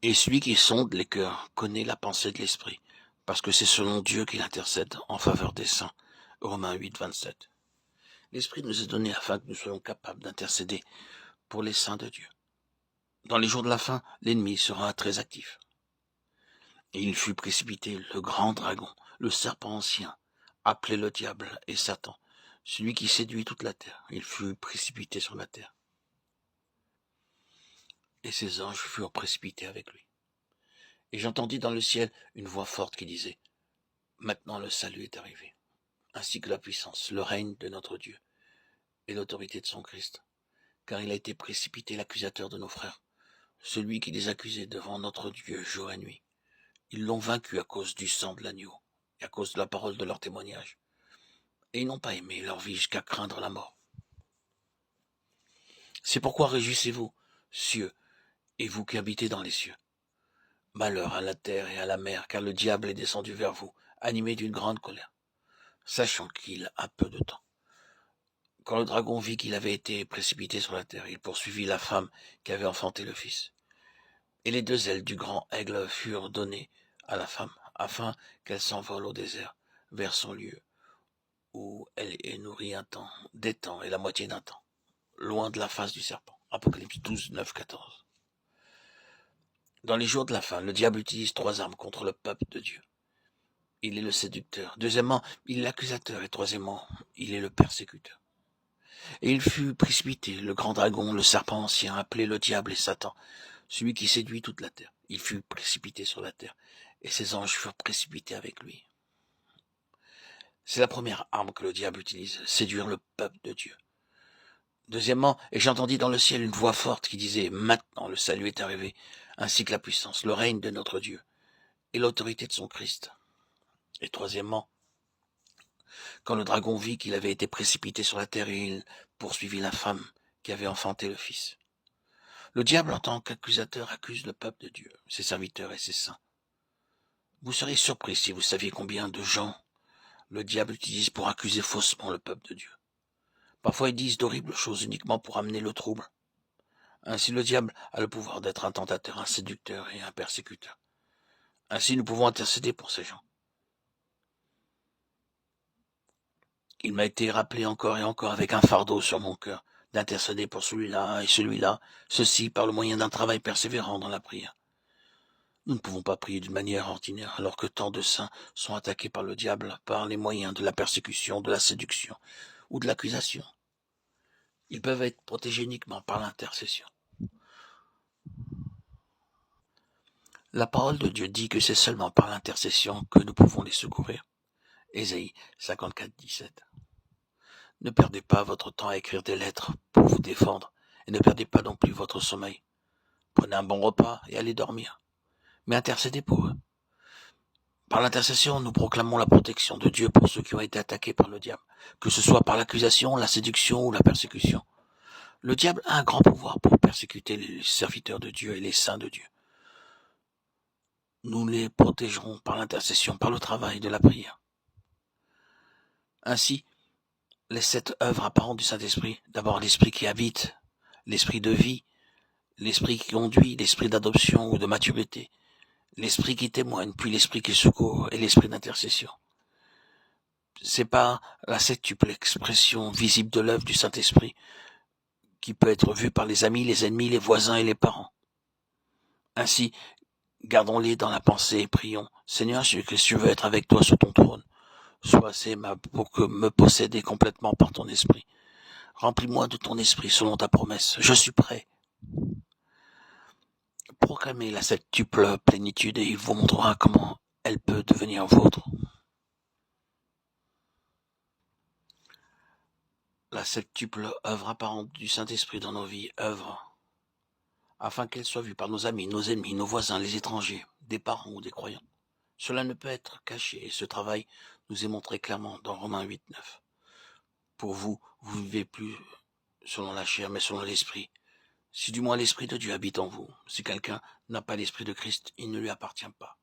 Et celui qui sonde les cœurs connaît la pensée de l'Esprit, parce que c'est selon Dieu qu'il intercède en faveur des saints. Romains 8, 27. L'Esprit nous est donné afin que nous soyons capables d'intercéder pour les saints de Dieu. Dans les jours de la fin, l'ennemi sera très actif. Et il fut précipité, le grand dragon, le serpent ancien, appelé le diable et Satan, celui qui séduit toute la terre. Il fut précipité sur la terre. Et ses anges furent précipités avec lui. Et j'entendis dans le ciel une voix forte qui disait, maintenant le salut est arrivé, ainsi que la puissance, le règne de notre Dieu et l'autorité de son Christ, car il a été précipité l'accusateur de nos frères, celui qui les accusait devant notre Dieu jour et nuit. Ils l'ont vaincu à cause du sang de l'agneau et à cause de la parole de leur témoignage. Et ils n'ont pas aimé leur vie jusqu'à craindre la mort. C'est pourquoi réjouissez-vous, cieux, et vous qui habitez dans les cieux. Malheur à la terre et à la mer, car le diable est descendu vers vous, animé d'une grande colère, sachant qu'il a peu de temps. Quand le dragon vit qu'il avait été précipité sur la terre, il poursuivit la femme qui avait enfanté le fils. Et les deux ailes du grand aigle furent données à la femme, afin qu'elle s'envole au désert, vers son lieu, où elle est nourrie un temps, des temps et la moitié d'un temps, loin de la face du serpent. Apocalypse 12, 9, 14. Dans les jours de la fin, le diable utilise trois armes contre le peuple de Dieu. Il est le séducteur. Deuxièmement, il est l'accusateur. Et troisièmement, il est le persécuteur. Et il fut précipité, le grand dragon, le serpent ancien, appelé le diable et Satan, celui qui séduit toute la terre. Il fut précipité sur la terre, et ses anges furent précipités avec lui. C'est la première arme que le diable utilise, séduire le peuple de Dieu. Deuxièmement, et j'entendis dans le ciel une voix forte qui disait, maintenant le salut est arrivé, ainsi que la puissance, le règne de notre Dieu, et l'autorité de son Christ. Et troisièmement, quand le dragon vit qu'il avait été précipité sur la terre, il poursuivit la femme qui avait enfanté le fils. Le diable, en tant qu'accusateur, accuse le peuple de Dieu, ses serviteurs et ses saints. Vous seriez surpris si vous saviez combien de gens le diable utilise pour accuser faussement le peuple de Dieu. Parfois, ils disent d'horribles choses uniquement pour amener le trouble. Ainsi, le diable a le pouvoir d'être un tentateur, un séducteur et un persécuteur. Ainsi, nous pouvons intercéder pour ces gens. Il m'a été rappelé encore et encore avec un fardeau sur mon cœur d'intercéder pour celui-là et celui-là, ceci par le moyen d'un travail persévérant dans la prière. Nous ne pouvons pas prier d'une manière ordinaire alors que tant de saints sont attaqués par le diable par les moyens de la persécution, de la séduction ou de l'accusation. Ils peuvent être protégés uniquement par l'intercession. La parole de Dieu dit que c'est seulement par l'intercession que nous pouvons les secourir. Ésaïe 54, 17. Ne perdez pas votre temps à écrire des lettres pour vous défendre et ne perdez pas non plus votre sommeil. Prenez un bon repas et allez dormir. Mais intercédez pour eux. Par l'intercession, nous proclamons la protection de Dieu pour ceux qui ont été attaqués par le diable, que ce soit par l'accusation, la séduction ou la persécution. Le diable a un grand pouvoir pour persécuter les serviteurs de Dieu et les saints de Dieu. Nous les protégerons par l'intercession, par le travail de la prière. Ainsi, les 7 œuvres apparentes du Saint-Esprit, d'abord l'Esprit qui habite, l'Esprit de vie, l'Esprit qui conduit, l'Esprit d'adoption ou de maturité, l'Esprit qui témoigne, puis l'Esprit qui secourt et l'Esprit d'intercession. C'est pas la septuple expression visible de l'œuvre du Saint-Esprit qui peut être vue par les amis, les ennemis, les voisins et les parents. Ainsi, gardons-les dans la pensée et prions. Seigneur Jésus-Christ, je veux être avec toi sur ton trône. Sois assez pour que me posséder complètement par ton esprit. Remplis-moi de ton esprit selon ta promesse. Je suis prêt. Proclamez la septuple plénitude et il vous montrera comment elle peut devenir vôtre. La septuple œuvre apparente du Saint-Esprit dans nos vies, œuvre afin qu'elle soit vue par nos amis, nos ennemis, nos voisins, les étrangers, des parents ou des croyants. Cela ne peut être caché et ce travail nous est montré clairement dans Romains 8, 9. Pour vous, vous ne vivez plus selon la chair, mais selon l'esprit. Si du moins l'Esprit de Dieu habite en vous, si quelqu'un n'a pas l'Esprit de Christ, il ne lui appartient pas.